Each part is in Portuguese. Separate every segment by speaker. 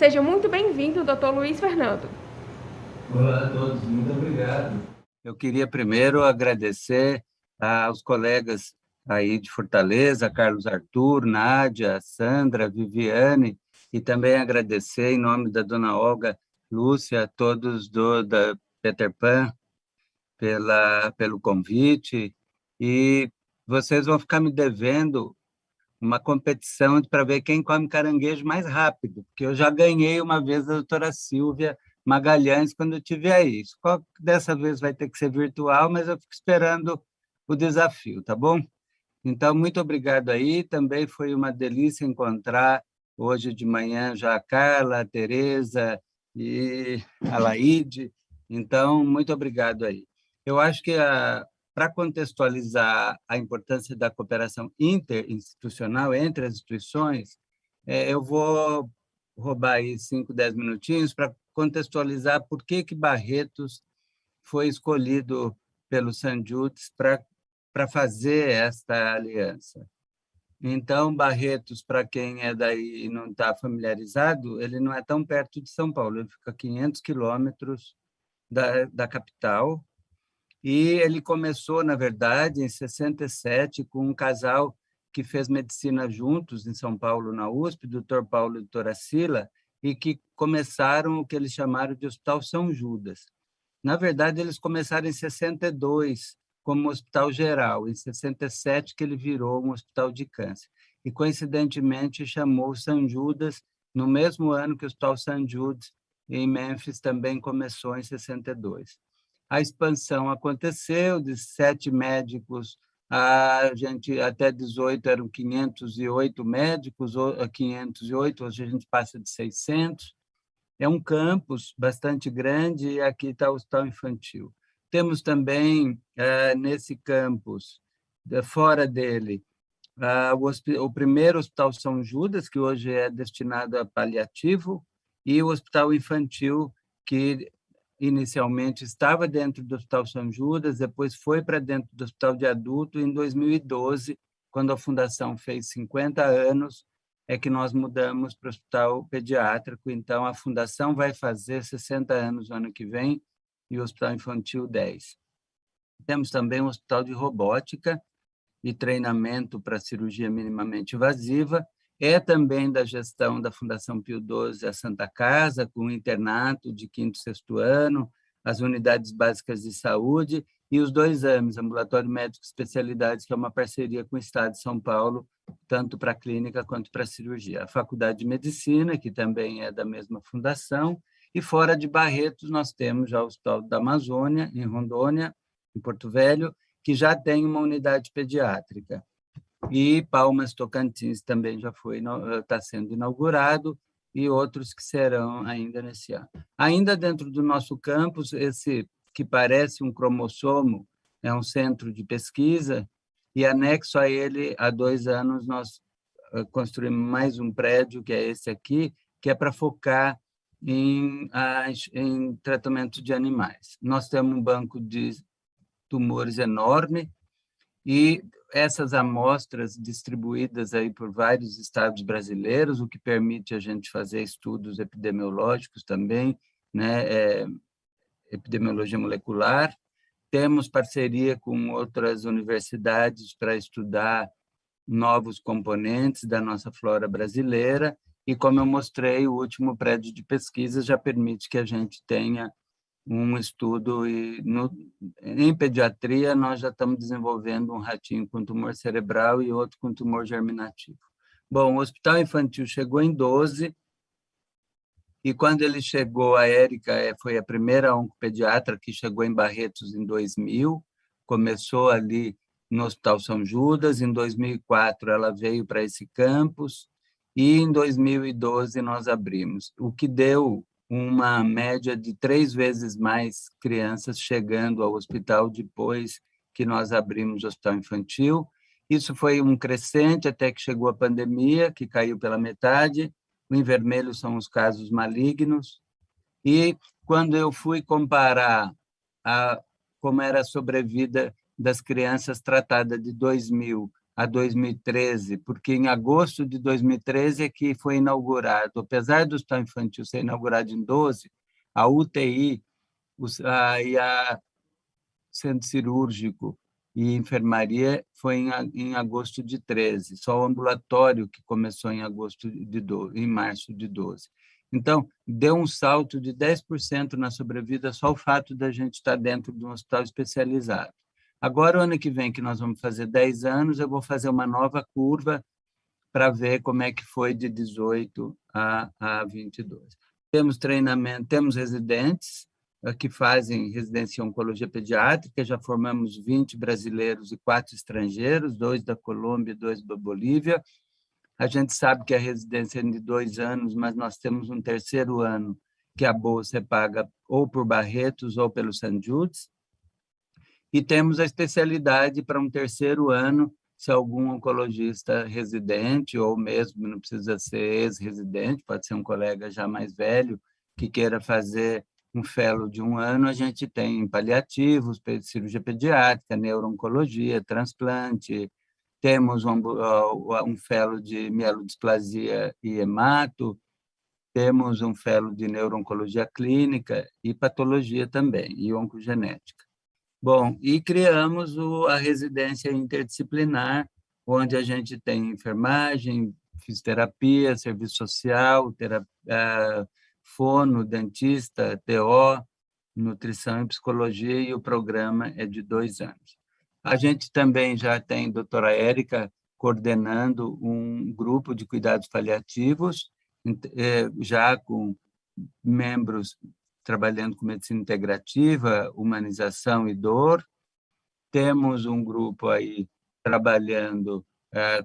Speaker 1: Seja muito bem-vindo, Dr. Luiz Fernando.
Speaker 2: Olá a todos, muito obrigado. Eu queria primeiro agradecer aos colegas aí de Fortaleza, Carlos Arthur, Nádia, Sandra, Viviane, e também agradecer em nome da dona Olga, Lúcia, a todos da Peter Pan pelo convite, e vocês vão ficar me devendo uma competição para ver quem come caranguejo mais rápido, porque eu já ganhei uma vez a doutora Silvia Magalhães quando eu tive aí. Dessa vez vai ter que ser virtual, mas eu fico esperando o desafio, tá bom? Então, muito obrigado aí. Também foi uma delícia encontrar hoje de manhã já a Carla, a Tereza e a Laíde. Então, muito obrigado aí. Eu acho que para contextualizar a importância da cooperação interinstitucional entre as instituições, eu vou roubar aí 5, 10 minutinhos para contextualizar por que Barretos foi escolhido pelo St. Jude's para fazer esta aliança. Então, Barretos, para quem é daí e não está familiarizado, ele não é tão perto de São Paulo, ele fica a 500 quilômetros da capital, e ele começou, na verdade, em 67, com um casal que fez medicina juntos em São Paulo, na USP, Dr. Paulo e doutora Cila, e que começaram o que eles chamaram de Hospital São Judas. Na verdade, eles começaram em 62 como hospital geral, em 67 que ele virou um hospital de câncer. E, coincidentemente, chamou São Judas no mesmo ano que o Hospital St. Jude, em Memphis, também começou em 62. A expansão aconteceu, de 7 médicos, a gente até 18 eram 508 médicos, 508, hoje a gente passa de 600. É um campus bastante grande e aqui está o hospital infantil. Temos também, nesse campus, fora dele, o primeiro Hospital São Judas, que hoje é destinado a paliativo, e o Hospital Infantil, que inicialmente estava dentro do Hospital São Judas, depois foi para dentro do Hospital de Adulto, e em 2012, quando a fundação fez 50 anos, é que nós mudamos para o Hospital Pediátrico. Então, a fundação vai fazer 60 anos no ano que vem e o Hospital Infantil 10. Temos também um Hospital de Robótica e treinamento para cirurgia minimamente invasiva. É também da gestão da Fundação Pio XII a Santa Casa, com o internato de quinto e sexto ano, as unidades básicas de saúde e os 2 anos, Ambulatório Médico Especialidades, que é uma parceria com o Estado de São Paulo, tanto para a clínica quanto para a cirurgia. A Faculdade de Medicina, que também é da mesma fundação, e fora de Barretos nós temos já o Hospital da Amazônia, em Rondônia, em Porto Velho, que já tem uma unidade pediátrica. E Palmas Tocantins também já está sendo inaugurado, e outros que serão ainda nesse ano. Ainda dentro do nosso campus, esse que parece um cromossomo, é um centro de pesquisa, e anexo a ele, há 2 anos, nós construímos mais um prédio, que é esse aqui, que é para focar em tratamento de animais. Nós temos um banco de tumores enorme, e essas amostras distribuídas aí por vários estados brasileiros, o que permite a gente fazer estudos epidemiológicos também, né, epidemiologia molecular. Temos parceria com outras universidades para estudar novos componentes da nossa flora brasileira, e, como eu mostrei, o último prédio de pesquisa já permite que a gente tenha um estudo, e em pediatria nós já estamos desenvolvendo um ratinho com tumor cerebral e outro com tumor germinativo. Bom, o Hospital Infantil chegou em 12, e quando ele chegou, a Érica foi a primeira oncopediatra que chegou em Barretos em 2000, começou ali no Hospital São Judas, em 2004 ela veio para esse campus, e em 2012 nós abrimos, o que deu uma média de 3 vezes mais crianças chegando ao hospital depois que nós abrimos o Hospital Infantil. Isso foi um crescente até que chegou a pandemia, que caiu pela metade. Em vermelho são os casos malignos. E quando eu fui comparar como era a sobrevida das crianças tratadas de 2000 a 2013, porque em agosto de 2013 é que foi inaugurado, apesar do hospital infantil ser inaugurado em 12, a UTI e a centro cirúrgico e enfermaria foi em agosto de 13, só o ambulatório que começou em agosto de 12, em março de 12. Então, deu um salto de 10% na sobrevida só o fato da gente estar dentro de um hospital especializado. Agora, o ano que vem, que nós vamos fazer 10 anos, eu vou fazer uma nova curva para ver como é que foi de 18 a 22. Temos treinamento, temos residentes que fazem residência em oncologia pediátrica, já formamos 20 brasileiros e 4 estrangeiros, 2 da Colômbia e 2 da Bolívia. A gente sabe que a residência é de 2 anos, mas nós temos um terceiro ano que a bolsa é paga ou por Barretos ou pelo St. Jude's, e temos a especialidade para um terceiro ano, se algum oncologista residente, ou mesmo não precisa ser ex-residente, pode ser um colega já mais velho, que queira fazer um fellow de 1 ano, a gente tem paliativos, cirurgia pediátrica, neuro-oncologia, transplante, temos um fellow de mielodisplasia e hemato, temos um fellow de neuro-oncologia clínica e patologia também, e oncogenética. Bom, e criamos a residência interdisciplinar, onde a gente tem enfermagem, fisioterapia, serviço social, fono, dentista, TO, nutrição e psicologia, e o programa é de 2 anos. A gente também já tem a doutora Érica coordenando um grupo de cuidados paliativos, já com membros trabalhando com medicina integrativa, humanização e dor. Temos um grupo aí trabalhando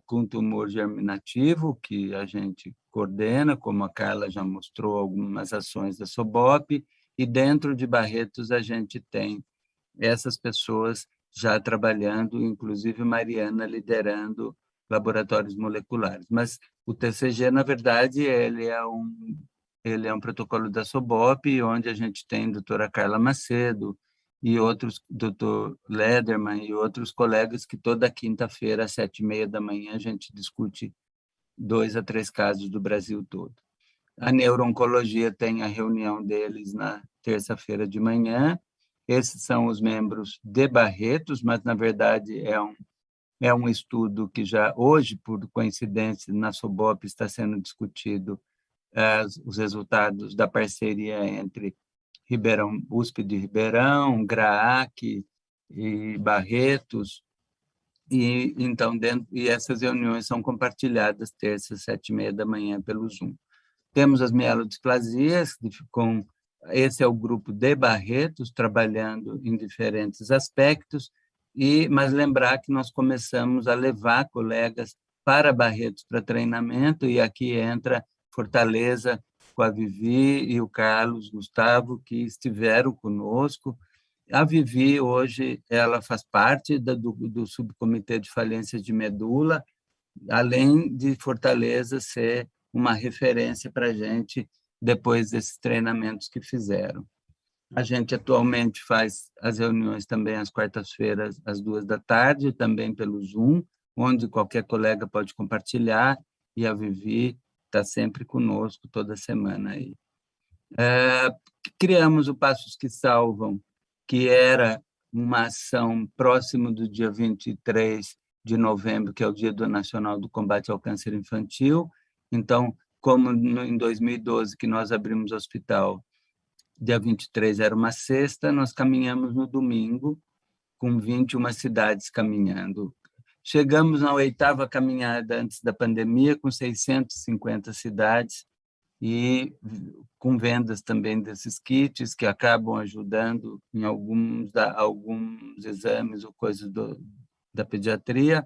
Speaker 2: com tumor germinativo, que a gente coordena, como a Carla já mostrou algumas ações da SOBOP, e dentro de Barretos a gente tem essas pessoas já trabalhando, inclusive Mariana liderando laboratórios moleculares. Mas o TCG, na verdade, ele é um protocolo da SOBOP, onde a gente tem a doutora Carla Macedo e outros, doutor Lederman e outros colegas que toda quinta-feira, às 7h30 a gente discute 2 a 3 casos do Brasil todo. A neuro-oncologia tem a reunião deles na terça-feira de manhã. Esses são os membros de Barretos, mas, na verdade, é um estudo que já hoje, por coincidência, na SOBOP está sendo discutido os resultados da parceria entre USP de Ribeirão, GRAAC e Barretos, e então essas reuniões são compartilhadas terças, 7h30 pelo Zoom. Temos as mielodisplasias, esse é o grupo de Barretos, trabalhando em diferentes aspectos, mas lembrar que nós começamos a levar colegas para Barretos para treinamento, e aqui entra Fortaleza, com a Vivi e o Carlos Gustavo, que estiveram conosco. A Vivi, hoje, ela faz parte do subcomitê de falência de medula, além de Fortaleza ser uma referência para a gente depois desses treinamentos que fizeram. A gente atualmente faz as reuniões também às quartas-feiras, às 14h, também pelo Zoom, onde qualquer colega pode compartilhar, e a Vivi está sempre conosco toda semana aí. Criamos o Passos que Salvam, que era uma ação próximo do dia 23 de novembro, que é o Dia Nacional do Combate ao Câncer Infantil. Então, como em 2012, que nós abrimos o hospital, dia 23 era uma sexta, nós caminhamos no domingo, com 21 cidades caminhando. Chegamos na 8ª caminhada antes da pandemia, com 650 cidades, e com vendas também desses kits, que acabam ajudando em alguns exames ou coisas da pediatria,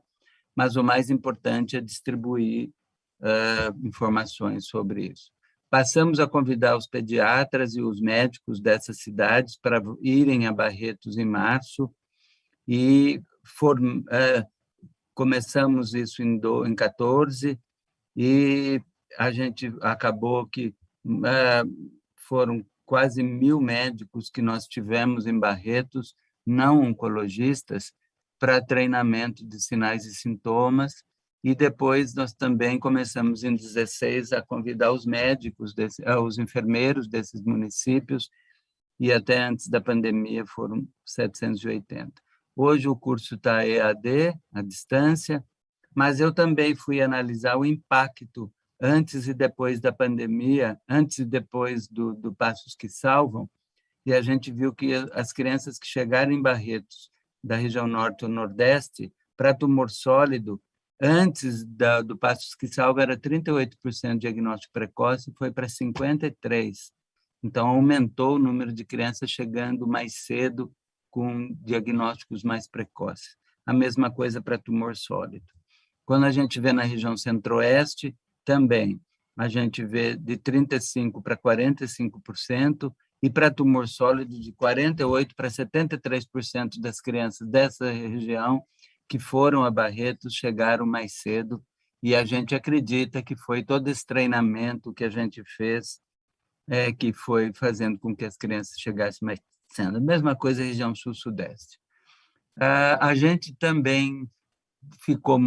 Speaker 2: mas o mais importante é distribuir informações sobre isso. Passamos a convidar os pediatras e os médicos dessas cidades para irem a Barretos em março, e começamos isso em 14, e a gente acabou que foram quase 1.000 médicos que nós tivemos em Barretos, não oncologistas, para treinamento de sinais e sintomas, e depois nós também começamos, em 16, a convidar os médicos, os enfermeiros desses municípios, e até antes da pandemia foram 780. Hoje o curso está EAD, à distância, mas eu também fui analisar o impacto antes e depois da pandemia, antes e depois do Passos que Salvam, e a gente viu que as crianças que chegaram em Barretos, da região norte ou nordeste, para tumor sólido, antes do Passos que Salvam era 38% de diagnóstico precoce, foi para 53%. Então, aumentou o número de crianças chegando mais cedo com diagnósticos mais precoces. A mesma coisa para tumor sólido. Quando a gente vê na região centro-oeste, também, a gente vê de 35% para 45%, e para tumor sólido, de 48% para 73% das crianças dessa região que foram a Barretos chegaram mais cedo, e a gente acredita que foi todo esse treinamento que a gente fez que foi fazendo com que as crianças chegassem mais cedo. A mesma coisa na região sul-sudeste. A gente também ficou,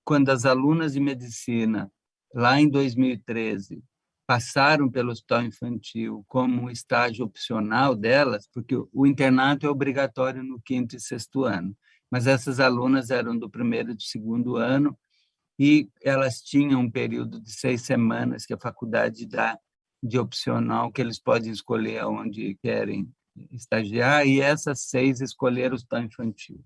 Speaker 2: quando as alunas de medicina, lá em 2013, passaram pelo hospital infantil como um estágio opcional delas, porque o internato é obrigatório no 5º e 6º ano, mas essas alunas eram do 1º e do 2º ano, e elas tinham um período de 6 semanas que a faculdade dá de opcional, que eles podem escolher onde querem estagiar, e essas 6 escolheram o hospital infantil.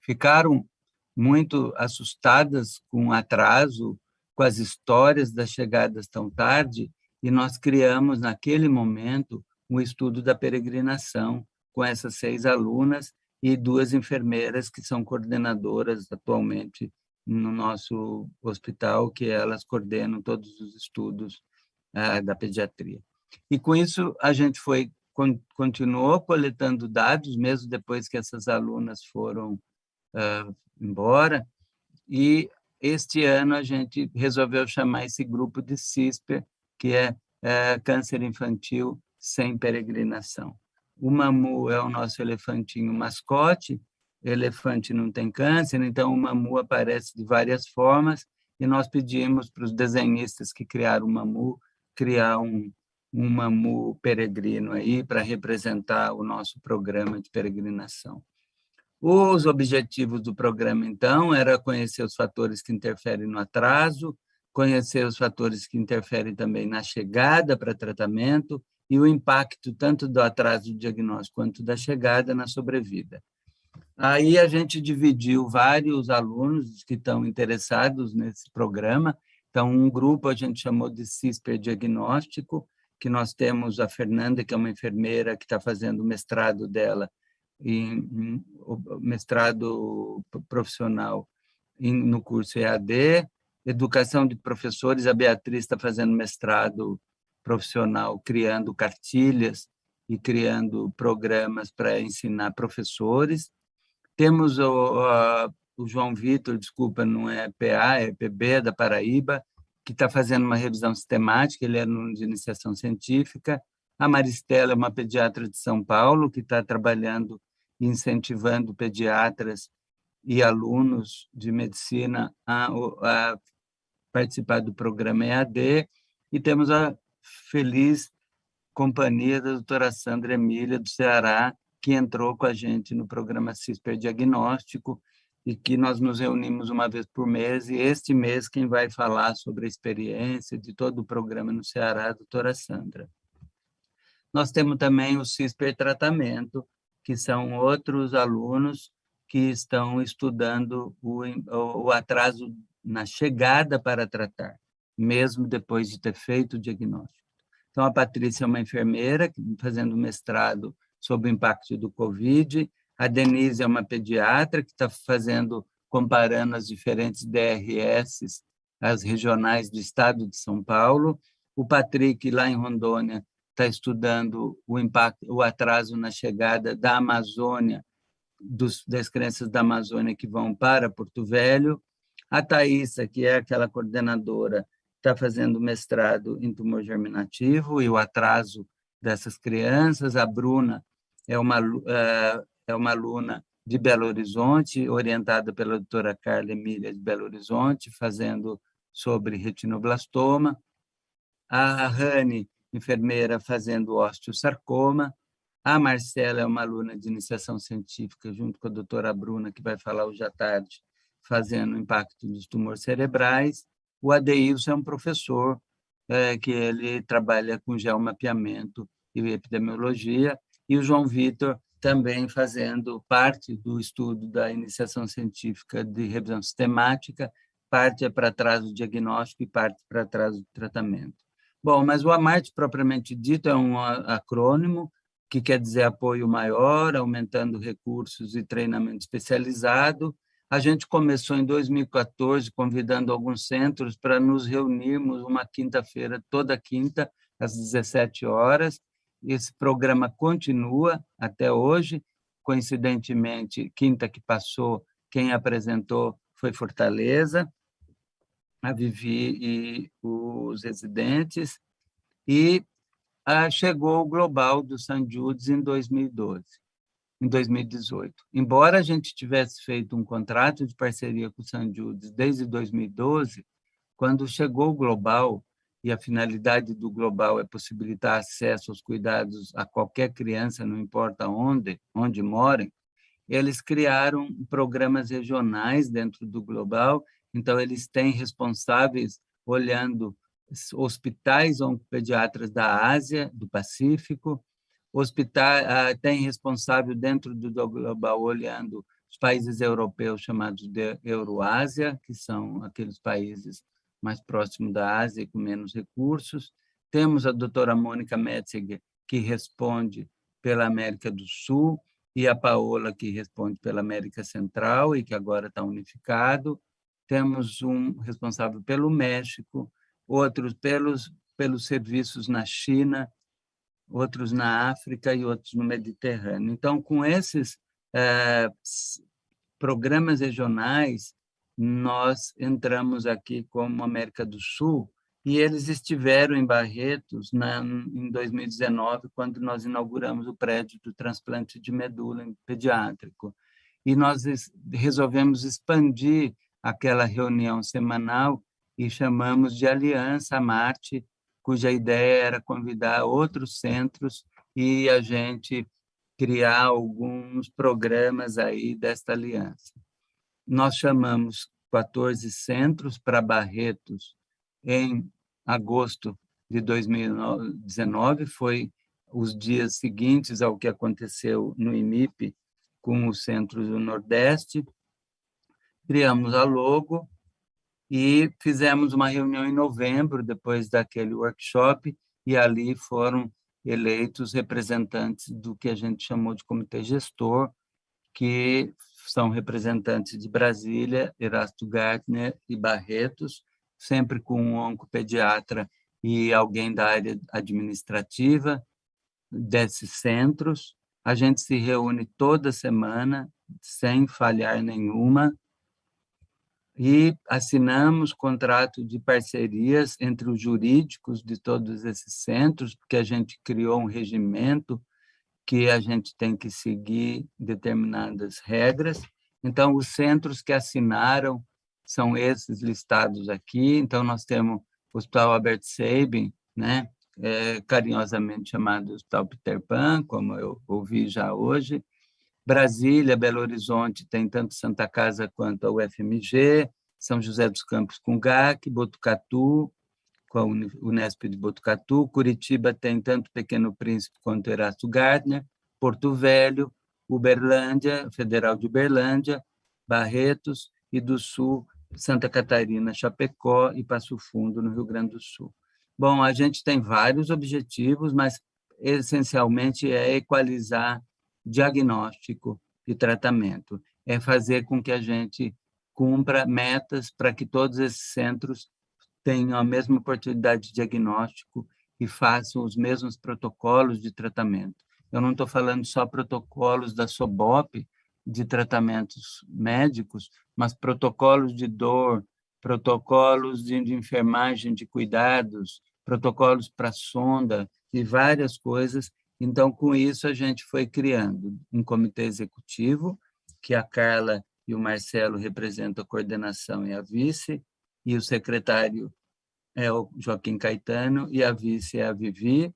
Speaker 2: Ficaram muito assustadas com o atraso, com as histórias das chegadas tão tarde, e nós criamos, naquele momento, um estudo da peregrinação com essas 6 alunas e 2 enfermeiras que são coordenadoras atualmente no nosso hospital, que elas coordenam todos os estudos da pediatria. E, com isso, a gente continuou coletando dados, mesmo depois que essas alunas foram embora, e este ano a gente resolveu chamar esse grupo de CISPER, que é câncer infantil sem peregrinação. O Mamu é o nosso elefantinho mascote, elefante não tem câncer, então o Mamu aparece de várias formas, e nós pedimos para os desenhistas que criaram o Mamu criar um Mamu peregrino aí para representar o nosso programa de peregrinação. Os objetivos do programa, então, era conhecer os fatores que interferem no atraso, conhecer os fatores que interferem também na chegada para tratamento e o impacto tanto do atraso do diagnóstico quanto da chegada na sobrevida. Aí a gente dividiu vários alunos que estão interessados nesse programa. Então, um grupo a gente chamou de CISPER Diagnóstico, que nós temos a Fernanda, que é uma enfermeira que está fazendo o mestrado dela, mestrado profissional no curso EAD, educação de professores, a Beatriz está fazendo mestrado profissional, criando cartilhas e criando programas para ensinar professores. Temos o João Vitor, desculpa, não é PA, é PB, da Paraíba, que está fazendo uma revisão sistemática, ele é aluno de iniciação científica. A Maristela é uma pediatra de São Paulo, que está trabalhando e incentivando pediatras e alunos de medicina a participar do programa EAD. E temos a feliz companhia da doutora Sandra Emília, do Ceará, que entrou com a gente no programa CISPER Diagnóstico, e que nós nos reunimos uma vez por mês, e este mês quem vai falar sobre a experiência de todo o programa no Ceará é a doutora Sandra. Nós temos também o CISPER Tratamento, que são outros alunos que estão estudando o atraso na chegada para tratar, mesmo depois de ter feito o diagnóstico. Então, a Patrícia é uma enfermeira fazendo mestrado sobre o impacto do Covid, a Denise é uma pediatra que está comparando as diferentes DRS, as regionais do estado de São Paulo, o Patrick, lá em Rondônia, está estudando o atraso na chegada da Amazônia, das crianças da Amazônia que vão para Porto Velho, a Thaísa, que é aquela coordenadora, está fazendo mestrado em tumor germinativo e o atraso dessas crianças, a Bruna é uma aluna de Belo Horizonte, orientada pela doutora Carla Emília de Belo Horizonte, fazendo sobre retinoblastoma. A Rani, enfermeira, fazendo osteosarcoma. A Marcela é uma aluna de iniciação científica, junto com a doutora Bruna, que vai falar hoje à tarde, fazendo impacto dos tumores cerebrais. O Adeilson é um professor que ele trabalha com geomapeamento e epidemiologia, e o João Vitor também fazendo parte do estudo da iniciação científica de revisão sistemática, parte é para trás do diagnóstico e parte para trás do tratamento. Bom, mas o AMART, propriamente dito, é um acrônimo que quer dizer apoio maior, aumentando recursos e treinamento especializado. A gente começou em 2014 convidando alguns centros para nos reunirmos uma quinta-feira, toda quinta, às 17 horas. Esse programa continua até hoje. Coincidentemente, quinta que passou, quem apresentou foi Fortaleza, a Vivi e os residentes, e chegou o Global do St. Jude's em 2012, em 2018. Embora a gente tivesse feito um contrato de parceria com o St. Jude's desde 2012, quando chegou o Global, e a finalidade do Global é possibilitar acesso aos cuidados a qualquer criança, não importa onde morem, eles criaram programas regionais dentro do Global, então eles têm responsáveis olhando hospitais oncopediatras da Ásia, do Pacífico, tem responsável dentro do Global olhando os países europeus chamados de Euroásia, que são aqueles países mais próximos da Ásia e com menos recursos. Temos a doutora Mônica Metziger, que responde pela América do Sul, e a Paola, que responde pela América Central e que agora está unificado. Temos um responsável pelo México, outros pelos serviços na China, outros na África e outros no Mediterrâneo. Então, com esses programas regionais, nós entramos aqui como América do Sul, e eles estiveram em Barretos em 2019, quando nós inauguramos o prédio do transplante de medula pediátrico. E nós resolvemos expandir aquela reunião semanal e chamamos de Aliança Marte, cuja ideia era convidar outros centros e a gente criar alguns programas aí desta aliança. Nós chamamos 14 centros para Barretos em agosto de 2019, foi os dias seguintes ao que aconteceu no IMIP com os centros do Nordeste. Criamos a logo e fizemos uma reunião em novembro, depois daquele workshop, e ali foram eleitos representantes do que a gente chamou de comitê gestor, que são representantes de Brasília, Erasto Gartner e Barretos, sempre com um oncopediatra e alguém da área administrativa desses centros. A gente se reúne toda semana, sem falhar nenhuma, e assinamos contrato de parcerias entre os jurídicos de todos esses centros, porque a gente criou um regimento que a gente tem que seguir determinadas regras. Então, os centros que assinaram são esses listados aqui. Então, nós temos o Hospital Albert Sabin, né? Carinhosamente chamado Hospital Peter Pan, como eu ouvi já hoje. Brasília, Belo Horizonte, tem tanto Santa Casa quanto a UFMG, São José dos Campos com GAC, Botucatu, com a Unesp de Botucatu, Curitiba tem tanto Pequeno Príncipe quanto Erasto Gardner, Porto Velho, Uberlândia, Federal de Uberlândia, Barretos, e do Sul, Santa Catarina, Chapecó e Passo Fundo, no Rio Grande do Sul. Bom, a gente tem vários objetivos, mas essencialmente é equalizar diagnóstico e tratamento, é fazer com que a gente cumpra metas para que todos esses centros tenham a mesma oportunidade de diagnóstico e façam os mesmos protocolos de tratamento. Eu não estou falando só protocolos da SOBOP, de tratamentos médicos, mas protocolos de dor, protocolos de enfermagem de cuidados, protocolos para sonda e várias coisas. Então, com isso, a gente foi criando um comitê executivo, que a Carla e o Marcelo representam a coordenação e a vice, e o secretário é o Joaquim Caetano e a vice é a Vivi.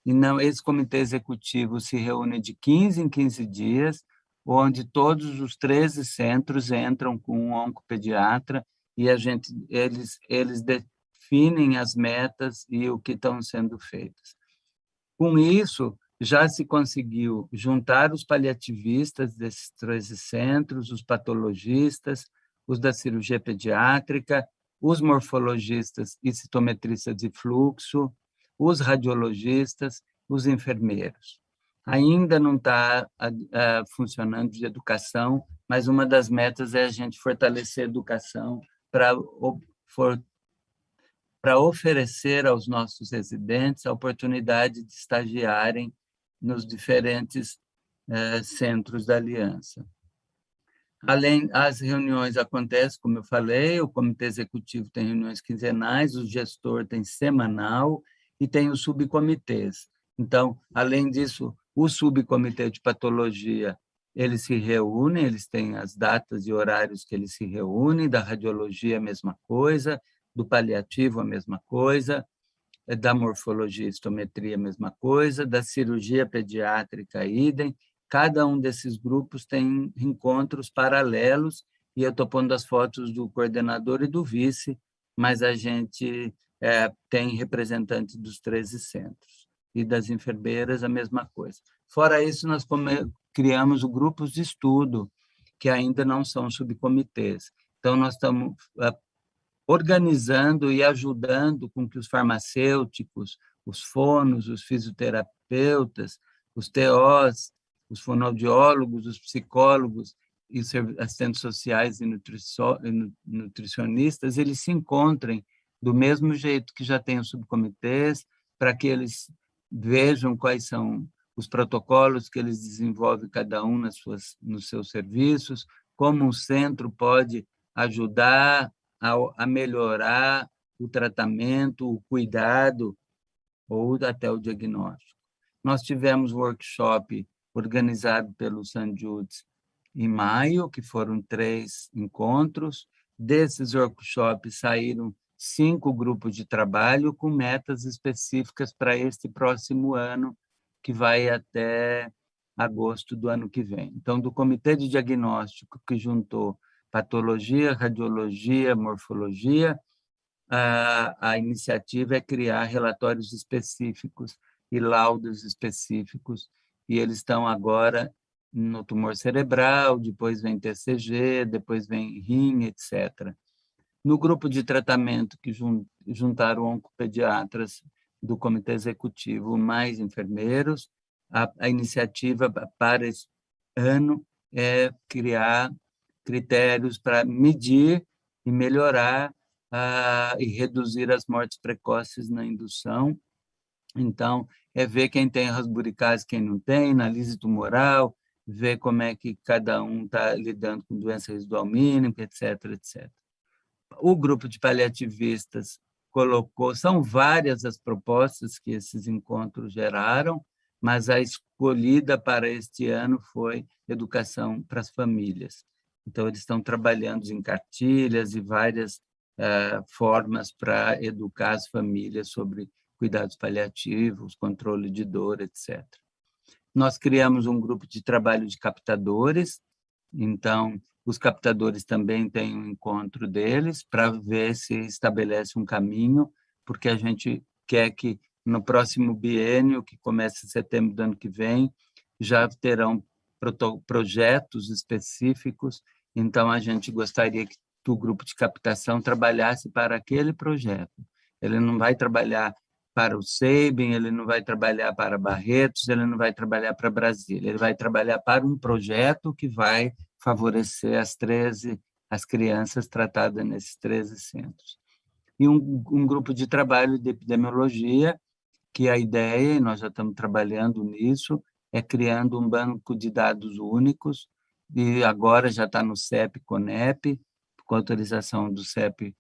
Speaker 2: E não, esse comitê executivo se reúne de 15 em 15 dias, onde todos os 13 centros entram com um oncopediatra e eles definem as metas e o que estão sendo feitas. Com isso, já se conseguiu juntar os paliativistas desses 13 centros, os patologistas, os da cirurgia pediátrica, os morfologistas e citometristas de fluxo, os radiologistas, os enfermeiros. Ainda não está funcionando de educação, mas uma das metas é a gente fortalecer a educação para oferecer aos nossos residentes a oportunidade de estagiarem nos diferentes centros da Aliança. Além, as reuniões acontecem, como eu falei, o comitê executivo tem reuniões quinzenais, o gestor tem semanal e tem os subcomitês. Então, além disso, o subcomitê de patologia, eles se reúnem, eles têm as datas e horários que eles se reúnem, da radiologia a mesma coisa, do paliativo a mesma coisa, da morfologia e histometria a mesma coisa, da cirurgia pediátrica idem. Cada um desses grupos tem encontros paralelos, e eu estou pondo as fotos do coordenador e do vice, mas a gente tem representantes dos 13 centros. E das enfermeiras, a mesma coisa. Fora isso, nós criamos grupos de estudo, que ainda não são subcomitês. Então, nós estamos organizando e ajudando com que os farmacêuticos, os fonos, os fisioterapeutas, os TOs, os fonoaudiólogos, os psicólogos e os assistentes sociais e nutricionistas, eles se encontrem do mesmo jeito que já tem os subcomitês, para que eles vejam quais são os protocolos que eles desenvolvem, cada um nos seus serviços, como o centro pode ajudar a melhorar o tratamento, o cuidado ou até o diagnóstico. Nós tivemos um workshop organizado pelo St. Jude's em maio, que foram 3 encontros. Desses workshops saíram 5 grupos de trabalho com metas específicas para este próximo ano, que vai até agosto do ano que vem. Então, do comitê de diagnóstico, que juntou patologia, radiologia, morfologia, a iniciativa é criar relatórios específicos e laudos específicos, e eles estão agora no tumor cerebral, depois vem TCG, depois vem rim, etc. No grupo de tratamento, que juntaram oncopediatras do comitê executivo mais enfermeiros, a iniciativa para esse ano é criar critérios para medir e melhorar e reduzir as mortes precoces na indução. Então, é ver quem tem rasburicase, quem não tem, análise tumoral, ver como é que cada um está lidando com doença residual mínima, etc., etc. O grupo de paliativistas são várias as propostas que esses encontros geraram, mas a escolhida para este ano foi educação para as famílias. Então, eles estão trabalhando em cartilhas e várias formas para educar as famílias sobre cuidados paliativos, controle de dor, etc. Nós criamos um grupo de trabalho de captadores, então, os captadores também têm um encontro deles para ver se estabelece um caminho, porque a gente quer que no próximo biênio, que começa em setembro do ano que vem, já terão projetos específicos, então a gente gostaria que o grupo de captação trabalhasse para aquele projeto. Ele não vai trabalhar para o Sabin, ele não vai trabalhar para Barretos, ele não vai trabalhar para Brasília, ele vai trabalhar para um projeto que vai favorecer as crianças tratadas nesses 13 centros. E um grupo de trabalho de epidemiologia, que a ideia, e nós já estamos trabalhando nisso, é criando um banco de dados únicos, e agora já está no CEP-CONEP, com autorização do CEP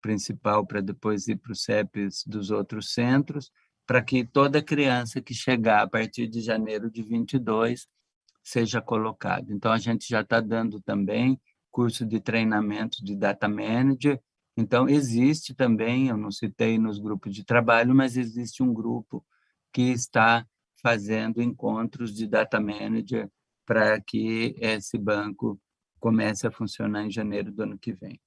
Speaker 2: principal para depois ir para os CEPs dos outros centros, para que toda criança que chegar a partir de janeiro de 22 seja colocado. Então, a gente já está dando também curso de treinamento de data manager. Então, existe também, eu não citei nos grupos de trabalho, mas existe um grupo que está fazendo encontros de data manager para que esse banco comece a funcionar em janeiro do ano que vem.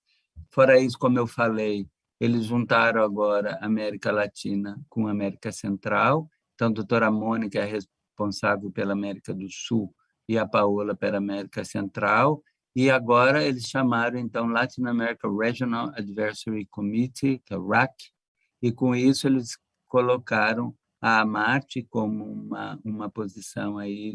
Speaker 2: Fora isso, como eu falei, eles juntaram agora a América Latina com a América Central. Então, a doutora Mônica é responsável pela América do Sul e a Paola pela América Central. E agora eles chamaram, então, Latin America Regional Advisory Committee, que é o RAC, e com isso eles colocaram a Marte como uma posição aí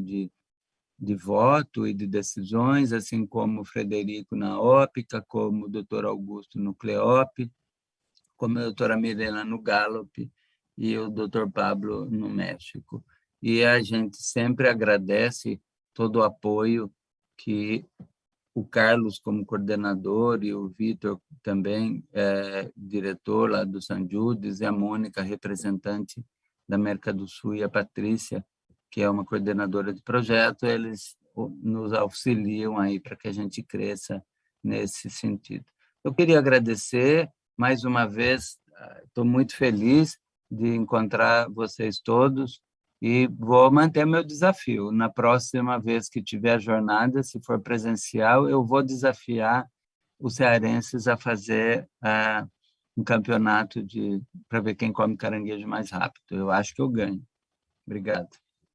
Speaker 2: de voto e de decisões, assim como o Frederico na óptica, como o doutor Augusto no CLEOP, como a doutora Mirena no Gallup e o doutor Pablo no México. E a gente sempre agradece todo o apoio que o Carlos, como coordenador, e o Vitor também, diretor lá do San Judas, e a Mônica, representante da América do Sul, e a Patrícia, que é uma coordenadora de projeto, eles nos auxiliam aí para que a gente cresça nesse sentido. Eu queria agradecer mais uma vez, estou muito feliz de encontrar vocês todos e vou manter meu desafio. Na próxima vez que tiver jornada, se for presencial, eu vou desafiar os cearenses a fazer um campeonato para ver quem come caranguejo mais rápido. Eu acho que eu ganho. Obrigado.